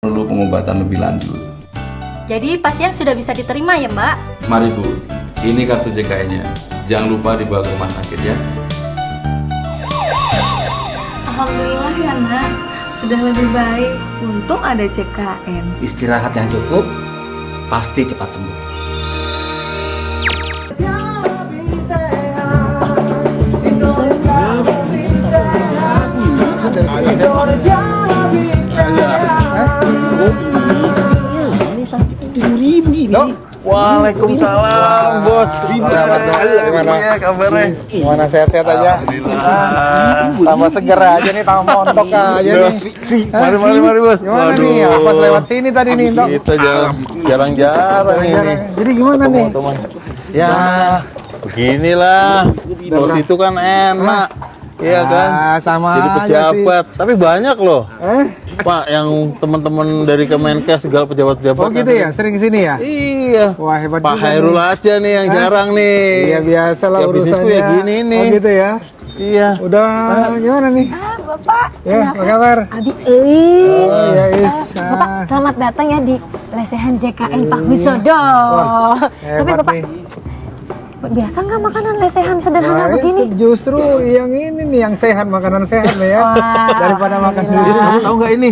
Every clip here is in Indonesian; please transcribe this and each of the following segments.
perlu pengobatan lebih lanjut. Jadi pasien sudah bisa diterima ya Mbak? Mari Bu, ini kartu JKN-nya. Jangan lupa dibawa ke rumah sakit ya. Alhamdulillah ya nak, sudah lebih baik. Untung ada CKN. Istirahat yang cukup, pasti cepat sembuh. Waalaikumsalam, Bos. Gimana kabarnya? Gimana sehat-sehat aja? Alhamdulillah. Tambah seger aja nih, tambah montok aja nih. Mari, Bos. Gimana nih? Apa lewat sini tadi nih, Dok? Kita jarang-jarang ini. Jadi gimana nih? Ya, beginilah. Bos itu kan enak. Iya kan? Sama Jadi aja pejabat. Tapi banyak loh. sih. Pak, yang teman-teman dari Kemenkes segala pejabat-pejabat. Oh gitu ya? Sering kesini ya? Iya. Wah, hebat Pak juga Hairul nih. aja nih yang jarang nih. Iya, biasa lah Ya, bisnisku urusannya. ya gini nih. Oh gitu ya? Iya. Udah gimana nih? Bapak, Ya, apa kabar? Abi Oh ya, Is. Bapak, selamat datang ya di lesehan JKN Pak Wisodo. Tapi Hebat Bapak, nih. biasa nggak makanan lesehan sederhana Nah, begini? justru yang ini nih, yang sehat, makanan sehat nih ya. Wah, Daripada makan alhamdulillah. Yes, kamu tahu nggak ini?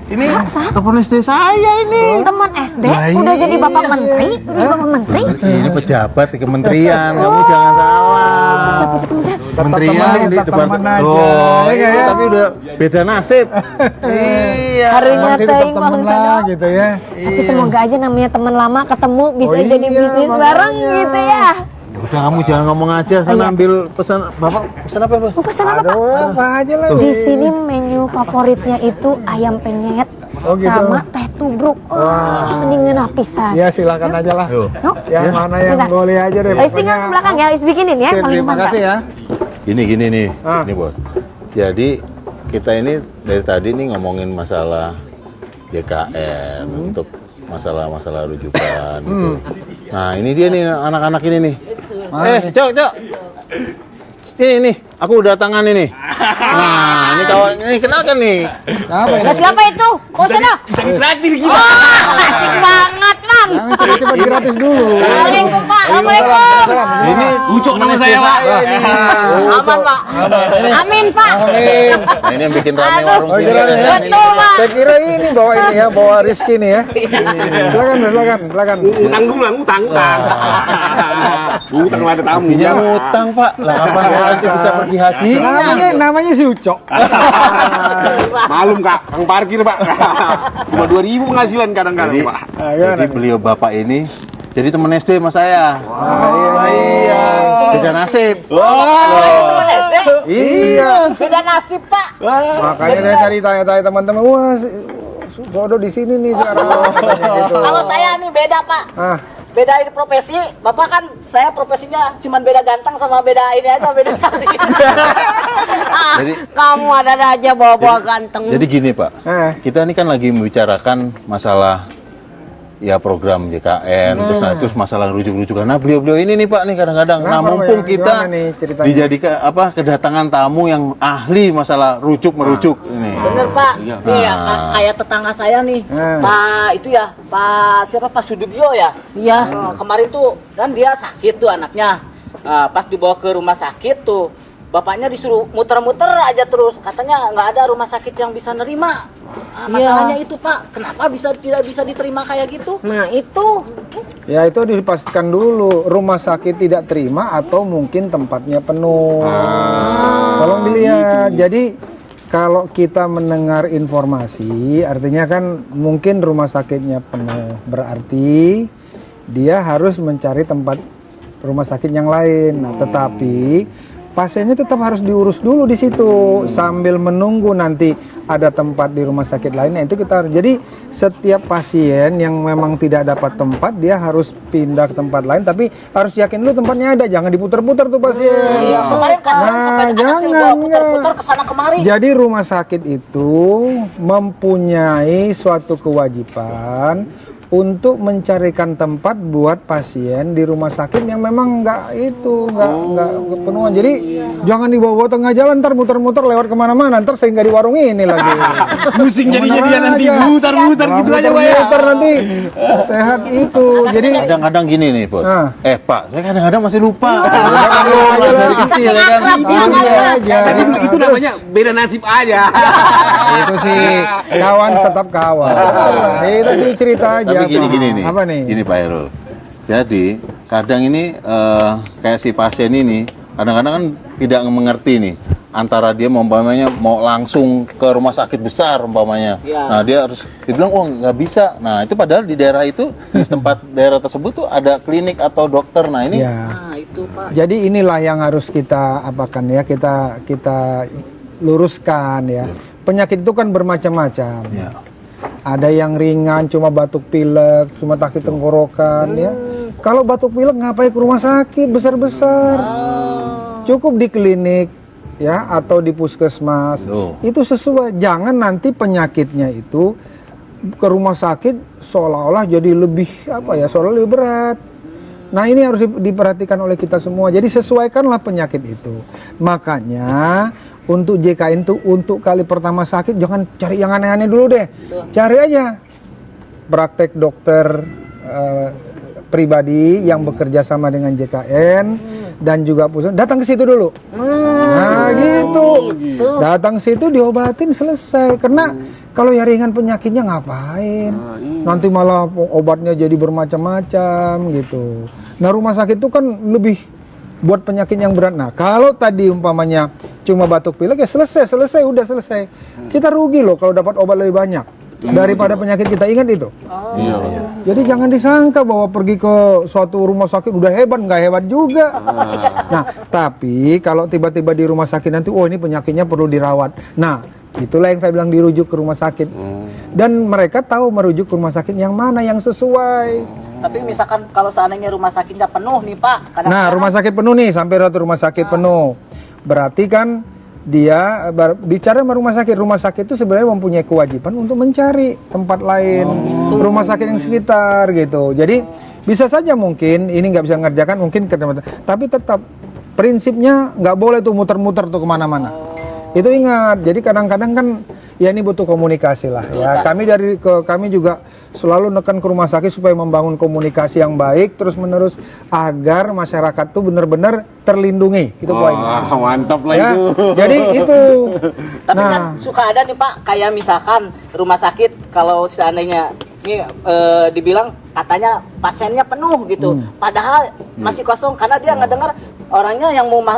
Ini telepon SD saya ini. Teman SD Nah, udah jadi iya. Bapak Menteri, udah jadi Bapak Menteri. Ini pejabat di kementerian, kamu jangan salah. Siapa di kementerian? Kementerian di tetap depan. teman aja. Oh, Iya, ya. tapi udah beda nasib. Iya. Harinya Masih tetap teuing Pak temen Wisodo. lah gitu ya. Tapi semoga aja namanya teman lama ketemu bisa Oh, jadi iya, bisnis makanya. bareng gitu ya. Udah kamu jangan ngomong aja, sana ambil pesan. Bapak pesan apa, Bos? Mau pesan apa Pak? Aduh, apa aja lah. Di sini menu favoritnya itu ayam penyet Oh, gitu. sama teh tubruk. Wah, mendingan pisan. Ya silakan aja lah. Yuk. Yuk. Yang mana yang Sebentar. boleh aja deh. Is tinggal ke belakang ya, Is bikinin ya, Oke, paling terima mantap. kasih ya. Gini nih, Ah. ini Bos. Jadi kita ini dari tadi nih ngomongin masalah JKN untuk masalah-masalah rujukan gitu. Nah ini dia nih anak-anak ini nih. Cok. Ini nih, aku udah tangan ini. Nah, ini kawan, ini kenalkan nih. Apa ya? Nah, siapa itu? Oh sana. Bisa ditraktir kita. Asik banget Bang. Jangan cepat-cepat gratis dulu. Assalamualaikum Pak. Assalamualaikum. Ini Ucok nama saya, Pak. Aman Pak. Amin Pak. Amin. Nah, ini yang bikin rame warung Oh, sini. kira nih. Betul Pak. Saya kira ini bawa ini ya, bawa Rizky nih ya. Silakan. Utang dulu, utang. Utang ada tamu. Punya utang, Pak. Lah kapan saya nanti bisa pergi haji? Namanya si Ucok. Malum Kak, kang parkir Pak. Cuma 2.000 penghasilan kadang-kadang Jadi, Pak. jadi beliau bapak ini jadi teman SD sama saya. Iya. Beda nasib. Teman SD. Iya. Beda nasib Pak. Makanya saya cari tanya-tanya teman-teman. Wah, Sodo di sini nih sekarang. Katanya gitu. Kalau saya nih beda Pak. Ah, Beda ini profesi, Bapak kan saya profesinya cuman beda ganteng sama beda ini aja, beda nasi. Jadi- Kamu ada aja bawa-bawa ganteng. Jadi gini, Pak. Kita ini kan lagi membicarakan masalah ya program JKN, terus masalah rujuk-rujukan. Nah, beliau-beliau ini nih Pak nih kadang-kadang, nah Kenapa, Pak, mumpung ya? kita Gimana nih ceritanya? dijadikan kedatangan tamu yang ahli masalah rujuk-merujuk ini. Bener Pak, nih ya kayak tetangga saya nih, Pak itu ya, Pak siapa Pak Sudibyo ya? Iya. Kemarin tuh kan dia sakit tuh anaknya, pas dibawa ke rumah sakit tuh, bapaknya disuruh muter-muter aja terus, katanya nggak ada rumah sakit yang bisa nerima. Masalahnya itu Pak, kenapa tidak bisa diterima kayak gitu? Nah itu. ya itu dipastikan dulu rumah sakit tidak terima atau mungkin tempatnya penuh. Tolong dilihat. Jadi kalau kita mendengar informasi, artinya kan mungkin rumah sakitnya penuh. Berarti dia harus mencari tempat rumah sakit yang lain. Nah, tetapi pasiennya tetap harus diurus dulu di situ sambil menunggu nanti ada tempat di rumah sakit lainnya. Itu kita harus. Jadi setiap pasien yang memang tidak dapat tempat dia harus pindah ke tempat lain, tapi harus yakin dulu tempatnya ada. Jangan diputar-putar tuh pasien. Iya, kemarin kasihan sampai anaknya jangan, dibawa putar-putar ke sana kemari. Jadi rumah sakit itu mempunyai suatu kewajiban untuk mencarikan tempat buat pasien di rumah sakit yang memang nggak kepenuhan. Jadi jangan dibawa tengah jalan, ntar muter-muter lewat kemana-mana, ntar sehingga di warung ini lagi. Pusing jadinya dia nanti muter-muter gitu aja Pak ya. Muter nanti sehat itu. Jadi Kadang-kadang gini nih, Bos. Nah. Pak, saya kadang-kadang masih lupa. Dari kecil ya kan. Tapi itu namanya beda nasib aja. itu sih kawan tetap kawan. Itu sih cerita aja. Tapi gini nih. Apa nih? Gini Pak Herul. Jadi kadang ini kayak si pasien ini kadang-kadang kan tidak mengerti nih antara dia umpamanya mau langsung ke rumah sakit besar umpamanya. Ya. Nah dia harus dibilang nggak bisa. Nah itu padahal di daerah itu di tempat daerah tersebut tuh ada klinik atau dokter. Nah ini Ya. Nah, itu Pak. Jadi inilah yang harus kita apakan ya, kita luruskan ya. Penyakit itu kan bermacam-macam. Ya. Ada yang ringan, cuma batuk pilek, cuma sakit tenggorokan ya. Kalau batuk pilek ngapain ke rumah sakit besar-besar? Cukup di klinik ya atau di puskesmas. Itu sesuai. Jangan nanti penyakitnya itu ke rumah sakit seolah-olah jadi lebih seolah lebih berat. Nah ini harus diperhatikan oleh kita semua. Jadi sesuaikanlah penyakit itu. Makanya untuk JKN itu untuk kali pertama sakit jangan cari yang aneh-aneh dulu deh. Cari aja praktek dokter pribadi yang bekerja sama dengan JKN dan juga pusat. Datang ke situ dulu. Nah gitu. Datang situ diobatin selesai. Karena kalau ya ringan penyakitnya ngapain? Nanti malah obatnya jadi bermacam-macam gitu. Nah rumah sakit itu kan lebih buat penyakit yang berat. Nah kalau tadi umpamanya cuma batuk pilek ya selesai, udah selesai. Kita rugi loh kalau dapat obat lebih banyak daripada penyakit kita. Ingat itu. Jadi jangan disangka bahwa pergi ke suatu rumah sakit udah hebat, nggak hebat juga. Nah tapi kalau tiba-tiba di rumah sakit nanti, ini penyakitnya perlu dirawat. Nah itulah yang saya bilang dirujuk ke rumah sakit. Dan mereka tahu merujuk ke rumah sakit yang mana yang sesuai. Tapi misalkan kalau seandainya rumah sakitnya penuh nih Pak. Nah rumah sakit penuh nih, sampai satu rumah sakit penuh. Berarti kan dia bicara sama rumah sakit itu sebenarnya mempunyai kewajiban untuk mencari tempat lain, rumah sakit yang sekitar gitu. Jadi bisa saja mungkin ini nggak bisa ngerjakan mungkin ke tempat, tapi tetap prinsipnya nggak boleh tuh muter-muter tuh kemana-mana. Itu ingat. Jadi kadang-kadang kan ya ini butuh komunikasi lah ya. Kami juga selalu nekan ke rumah sakit supaya membangun komunikasi yang baik terus menerus agar masyarakat tuh benar-benar terlindungi. Itu poinnya. Mantap lah Ya, itu. jadi itu. Tapi kan suka ada nih Pak, kayak misalkan rumah sakit kalau seandainya ini dibilang katanya pasiennya penuh gitu, padahal masih kosong karena dia nggak dengar orangnya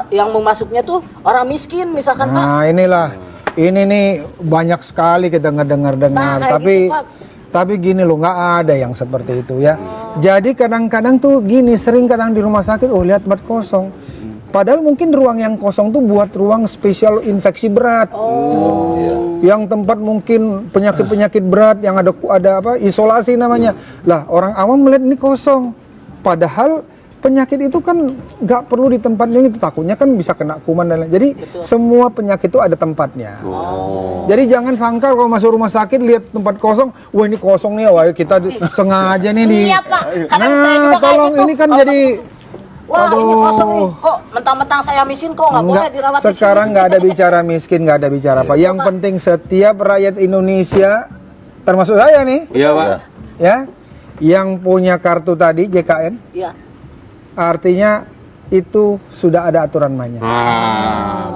yang mau masuknya tuh orang miskin misalkan Pak. Nah inilah, ini nih banyak sekali kita ngedengar, tapi gitu, Pak. tapi gini loh, nggak ada yang seperti itu ya. Jadi kadang-kadang tuh gini, sering kadang di rumah sakit, lihat tempat kosong. Padahal mungkin ruang yang kosong tuh buat ruang spesial infeksi berat. Yang tempat mungkin penyakit-penyakit berat yang ada isolasi namanya. Lah orang awam melihat ini kosong. Padahal penyakit itu kan nggak perlu di tempatnya itu, takutnya kan bisa kena kuman dan lain. Jadi semua penyakit itu ada tempatnya. Jadi jangan sangka kalau masuk rumah sakit lihat tempat kosong, wah ini kosong nih, wah kita sengaja nih di. Iya Pak, kadang saya juga kayak tolong gitu. ini kan Kalau jadi. wah ini kosong nih, kok mentang-mentang saya miskin kok nggak boleh dirawat di sini. Sekarang nggak ada bicara miskin, nggak ada bicara apa. Yang penting setiap rakyat Indonesia, termasuk saya nih, Iya Pak. ya, yang punya kartu tadi JKN, Iya. artinya itu sudah ada aturan mainnya.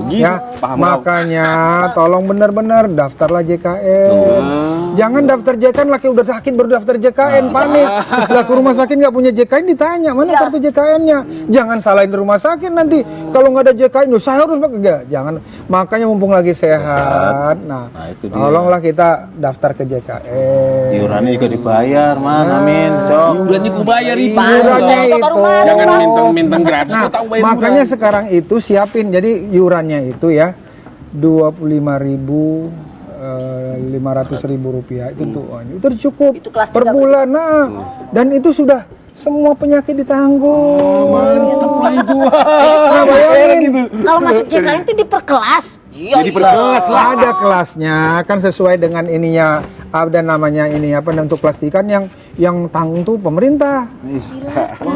Begitu. Ya, Paham. makanya tolong benar-benar daftarlah JKN. Jangan daftar JKN laki udah sakit baru daftar JKN, panik. Lah ke rumah sakit nggak punya JKN ditanya mana kartu JKN-nya. Jangan salahin rumah sakit nanti. Kalau nggak ada JKN, saya harus pakai. Jangan. Makanya mumpung lagi sehat. Nah, itu dia. tolonglah kita daftar ke JKN. Iurannya juga dibayar, Amin, Cok. Iurannya ku bayar Pak. Iurannya Saya baru itu. masuk, Jangan Pak. mentang-mentang gratis. Nah, Kau tahu bayar makanya iuran. sekarang itu siapin. Jadi iurannya itu ya 25.500.000 rupiah itu tuh, itu cukup Itu kelas per 3 bulan. Nah, dan itu sudah semua penyakit ditanggung. Mantap lah itu. Nah, bayangin. Kalau masuk JKN itu diperkelas. Iya, Jadi per kelas lah. Ada kelasnya kan sesuai dengan ininya, ada namanya ini apa untuk plastikan yang tanggung tuh pemerintah.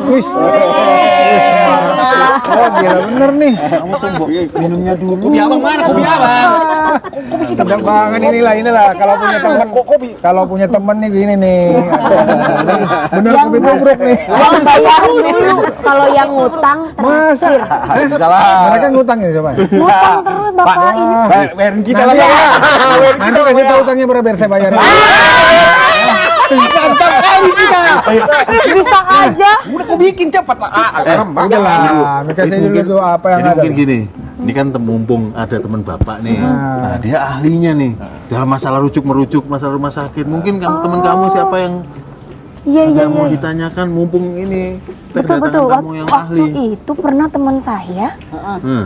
Wis. Oh, gila bener nih. Kamu tuh minumnya dulu. Kopi abang mana? Kopi abang. Sedang banget inilah kalau punya teman nih gini nih. Bener kopi tubruk nih. Yang bayar dulu kalau yang ngutang Masa? Salah. Mereka ngutang ini coba. ngutang terus bapak ini. Bayarin kita lah Nanti, ya. nanti kasih tahu utangnya berapa biar saya bayar. Mantap kali kita. Bisa aja. Udah kau bikin cepat lah. Udahlah, mereka saya dulu tuh apa yang Jadi ada. mungkin gini, ini kan mumpung ada teman bapak nih, nah dia ahlinya nih dalam masalah rujuk-merujuk, masalah rumah sakit. Mungkin teman kamu siapa yang Iya. mau ditanyakan, mumpung ini Betul. kedatangan kamu yang Waktu ahli. itu pernah teman saya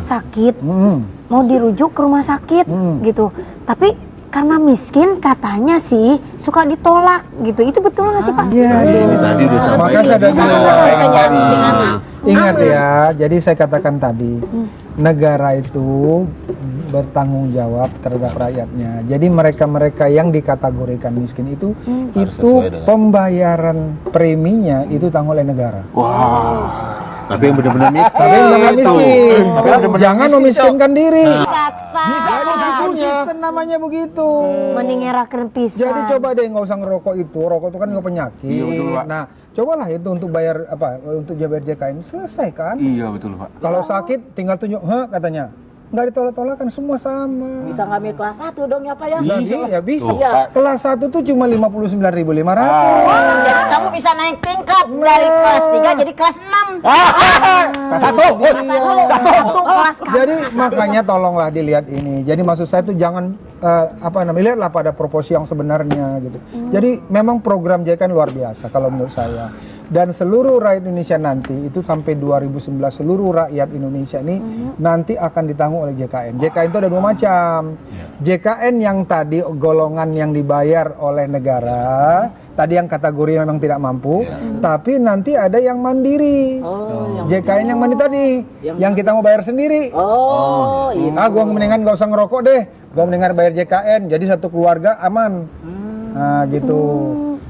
sakit, Hmm. mau dirujuk ke rumah sakit gitu. Tapi karena miskin katanya sih suka ditolak gitu. Itu betul nggak sih Pak? Iya, Ini tadi udah makanya sampaikan. saya ada Sampaikan dengan Ingat ya, jadi saya katakan tadi, negara itu bertanggung jawab terhadap rakyatnya. Jadi mereka-mereka yang dikategorikan miskin itu Harus sesuai dengan- pembayaran preminya itu tanggung oleh negara. Tapi yang benar-benar miskin. Tapi yang benar miskin. Tapi yang benar-benar Jangan miskin, memiskinkan diri. Kata Sistem namanya begitu. mending ngerakeun pisan. Jadi coba deh nggak usah ngerokok itu. Rokok itu kan nggak penyakit. Iya, betul, Pak. Nah, cobalah itu untuk bayar apa? Untuk bayar JKN selesai kan? Iya betul Pak. Kalau sakit tinggal tunjuk, katanya. Nggak ditolak-tolakan, semua sama. bisa ngambil kelas 1 dong ya Pak ya. Bisa, ya bisa. Tuh, Pak. Kelas 1 tuh cuma 59.500. Jadi kamu bisa naik tingkat dari kelas 3 jadi kelas 6. Kelas 1. Satu kelas Jadi makanya tolonglah dilihat ini. Jadi maksud saya tuh jangan lihatlah pada proporsi yang sebenarnya gitu. Jadi memang program JKN luar biasa kalau menurut saya. Dan seluruh rakyat Indonesia nanti itu sampai 2019 seluruh rakyat Indonesia ini nanti akan ditanggung oleh JKN. JKN itu ada dua macam. JKN yang tadi golongan yang dibayar oleh negara, tadi yang kategori memang tidak mampu, tapi nanti ada yang mandiri. JKN yang mandiri tadi, yang kita mau bayar sendiri. Oh, iya. Gua mendingan gak usah ngerokok deh, gua mendingan bayar JKN, jadi satu keluarga aman. Nah gitu.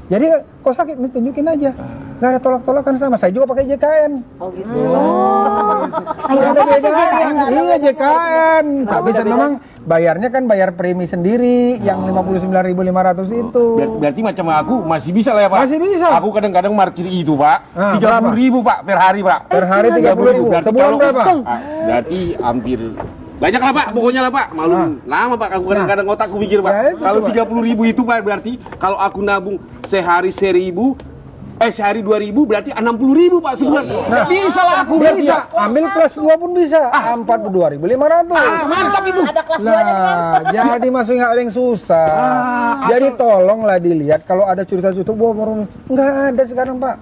Jadi kok sakit nih tunjukin aja, gak ada tolak-tolakan sama. Saya juga pakai JKN. Oh gitu. Ayo Ada Bapak masuk JKN. Iya JKN. Tapi saya memang bayarnya kan bayar premi sendiri, yang 59.500 itu. Berarti macam aku masih bisa lah ya Pak? Masih bisa. Aku kadang-kadang parkir itu Pak. Ah, 30.000 Pak per hari Pak. Per hari 30.000. Berarti Sebulan kalau- berapa? Berarti hampir banyak lah Pak, pokoknya lah Pak. Malu lama Pak, aku kadang-kadang otakku mikir Pak. Ya, itu Kalau coba. 30.000 itu Pak berarti kalau aku nabung sehari 1.000, sehari 2.000 berarti 60.000 Pak sebulan. Nah, bisa lah aku berarti bisa. ya. Ambil kelas 2 pun bisa. 42.500. Mantap itu. Ada kelas 2 nya Nah, jadi masuk nggak ada yang susah. Jadi tolonglah dilihat kalau ada cerita-cerita nggak ada sekarang Pak.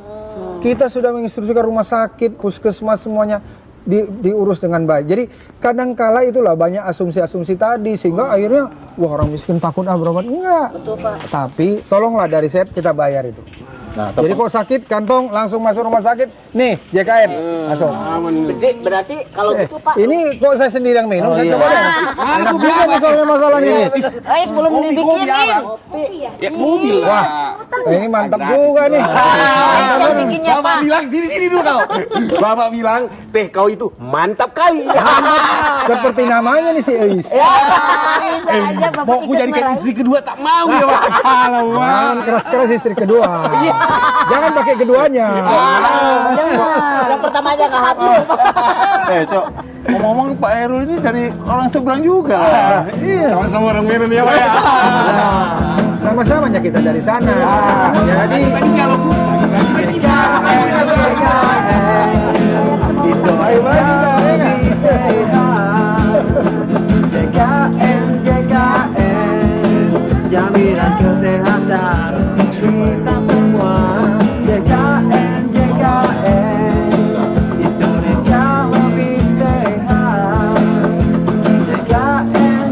Kita sudah menginstruksikan rumah sakit, puskesmas semuanya diurus dengan baik. Jadi kadang-kala itulah banyak asumsi-asumsi tadi sehingga akhirnya wah orang miskin takut berobat. Enggak. Betul Pak. Tapi tolonglah dari set kita bayar itu. Nah, Jadi kok sakit kantong langsung masuk rumah sakit. Nih JKN masuk. Berarti kalau gitu Pak. Ini kok saya sendiri yang minum, saya coba deh. Mana Enak kopi juga apa? masalahnya. Sebelum Kopi, dibikinin. Ya mobil lah. Wah, ini mantap juga nih. Yang bikinnya Bapak Pak. bilang sini dulu kau. Bapak bilang teh kau itu mantap kali. Seperti namanya nih si Eis. bisa aja Bapak Mau aku ikut jadikan meraih. istri kedua tak mau ya Pak. Kalau Jangan keras-keras istri kedua. Jangan pakai keduanya. Yang pertama aja nggak habis. Cok, ngomong-ngomong Pak Heru ini dari orang seberang juga lah. sama-sama orang Medan ya Pak ya. Sama-samanya kita dari sana. Jadi Tadi kalau jaminan kesehatan kita semua. JKN, Indonesia lebih sehat. JKN,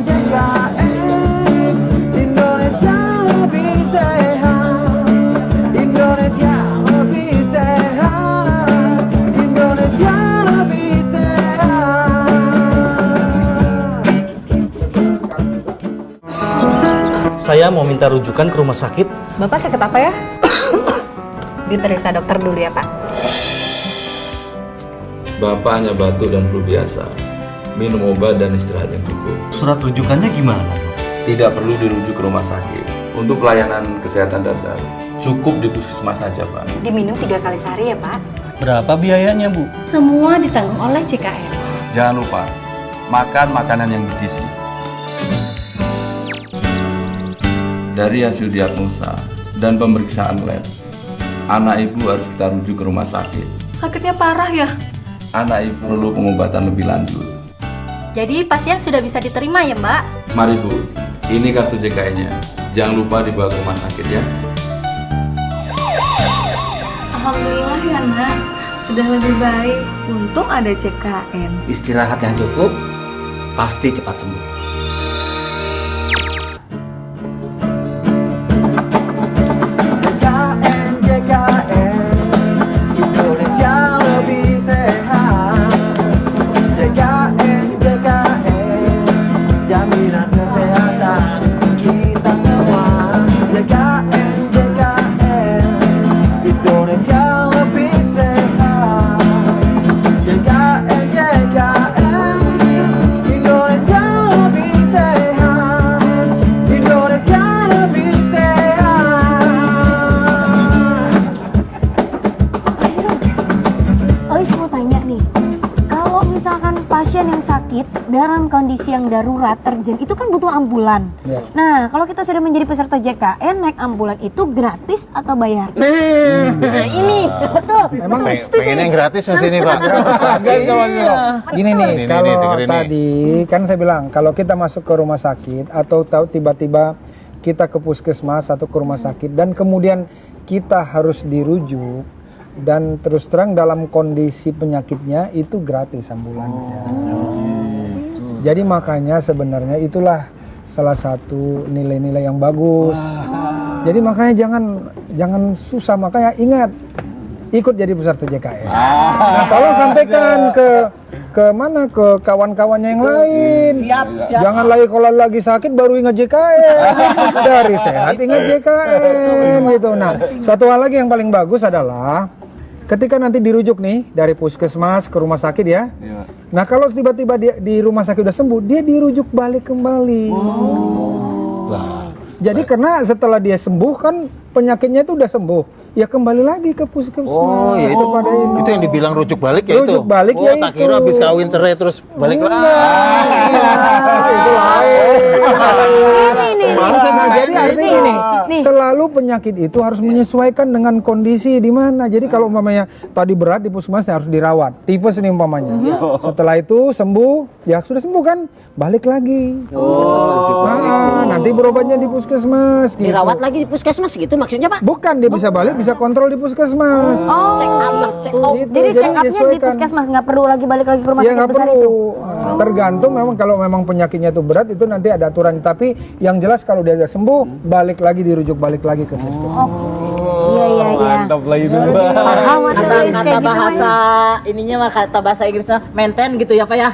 Indonesia lebih sehat. Indonesia lebih sehat. Indonesia lebih sehat. saya mau minta rujukan ke rumah sakit. Bapak sakit apa ya? Diperiksa dokter dulu ya, Pak. Bapak hanya batuk dan flu biasa. Minum obat dan istirahat yang cukup. Surat rujukannya gimana, Dok? Tidak perlu dirujuk ke rumah sakit. Untuk pelayanan kesehatan dasar, cukup di puskesmas saja, Pak. Diminum 3 kali sehari ya, Pak. Berapa biayanya, Bu? Semua ditanggung oleh JKN. Jangan lupa, makan makanan yang bergizi. Dari hasil diagnosa dan pemeriksaan lab, anak ibu harus kita rujuk ke rumah sakit. Sakitnya parah ya? Anak ibu perlu pengobatan lebih lanjut. Jadi pasien sudah bisa diterima ya Mbak? Mari Bu, ini kartu JKN-nya. Jangan lupa dibawa ke rumah sakit ya. Alhamdulillah ya nak, sudah lebih baik. Untung ada JKN. Istirahat yang cukup, pasti cepat sembuh. JKN, Indonesia lebih sehat. JKN, jaminan kesehatan kita semua. JKN, Indonesia lebih sehat. JKN, Indonesia lebih sehat. Indonesia lebih sehat. Elis mau tanya nih, kalau misalkan pasien yang sakit dalam kondisi yang darurat, urgent, itu kan butuh ambulan. Ya. Nah, kalau kita sudah menjadi peserta JKN, naik ambulan itu gratis atau bayar? Nah, ini betul. Emang Pengennya yang gratis mesti nih, Pak. Gini nih, Ini kalau dengerin nih. tadi kan saya bilang kalau kita masuk ke rumah sakit atau tahu tiba-tiba kita ke puskesmas atau ke rumah sakit dan kemudian kita harus dirujuk dan terus terang dalam kondisi penyakitnya itu gratis ambulansnya. Jadi makanya sebenarnya itulah salah satu nilai-nilai yang bagus. Jadi makanya jangan susah, makanya ingat ikut jadi peserta JKN. Nah, tolong sampaikan ke mana, ke kawan-kawannya yang lain. Siap. Jangan lagi kalau lagi sakit baru ingat JKN. Dari sehat ingat JKN gitu. Nah, satu hal lagi yang paling bagus adalah ketika nanti dirujuk nih dari puskesmas ke rumah sakit ya. Nah, kalau tiba-tiba dia di rumah sakit udah sembuh, dia dirujuk balik kembali. Jadi karena setelah dia sembuh kan penyakitnya itu udah sembuh, ya kembali lagi ke puskesmas. Oh, ya itu pada ini. Itu yang dibilang rujuk balik ya itu. Rujuk balik oh, ya tak itu. kira habis kawin cerai terus balik lagi. Itu lain. Nah, jadi artinya ini Nih. selalu penyakit itu harus menyesuaikan dengan kondisi di mana. Jadi kalau umpamanya tadi berat di puskesmas harus dirawat, tifus ini umpamanya. Setelah itu sembuh, ya sudah sembuh kan, balik lagi. Nanti berobatnya di puskesmas. Gitu. Dirawat lagi di puskesmas gitu maksudnya Pak? Bukan, dia bisa balik, bisa kontrol di puskesmas. Check up. Gitu, Jadi check up-nya di disesuaikan. puskesmas, nggak perlu lagi balik lagi ke rumah Ya sakit nggak besar perlu. itu? Tergantung memang kalau memang penyakitnya itu berat itu nanti ada aturan. Tapi yang jelas kalau dia sudah sembuh balik lagi dirujuk balik lagi ke puskesmas. Iya. Mantap lah itu. Paham atau Kata kayak gitu bahasa ininya mah kata bahasa Inggrisnya maintain gitu ya Pak ya.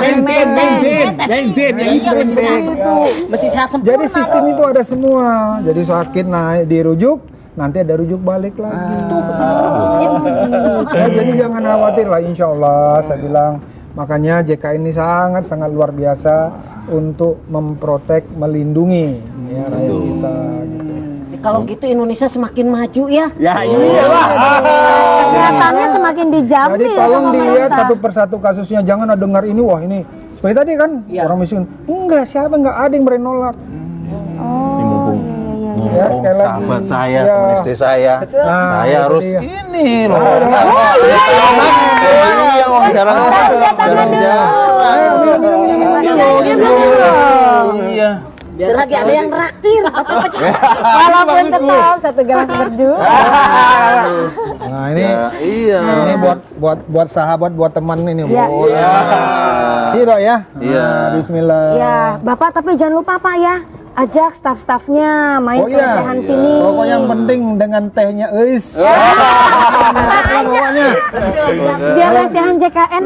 Maintain. Iya mesti sehat itu. Mesti sehat sempurna. Jadi sistem itu ada semua. Jadi sakit naik dirujuk, nanti ada rujuk balik lagi. Jadi jangan khawatir lah, insya Allah saya bilang. Makanya JKN ini sangat luar biasa untuk memprotek, melindungi ya rakyat kita. Gitu. Kalau gitu Indonesia semakin maju ya. Ya iyalah. kesehatannya semakin dijamin Jadi tolong sama dilihat pemerintah. satu persatu kasusnya, jangan ada dengar ini wah ini seperti tadi kan orang miskin. Enggak, siapa enggak ada yang berani nolak. Ya, sekali lagi. Sahabat saya, Ya. teman istri saya. Nah, Saya itu harus dia. ini loh. Jarang Iya. Selagi ada yang raktir, apa Walaupun tetap satu gelas berjuang. Nah, ini Iya. ini buat sahabat, buat teman ini. Iya. Iya, Dok, ya. Iya. Nah, bismillah. Ya, Bapak tapi jangan lupa Pak ya, ajak staf-stafnya main ke lesehan sini. Pokoknya yang penting dengan tehnya pokoknya. Biar lesehan JKN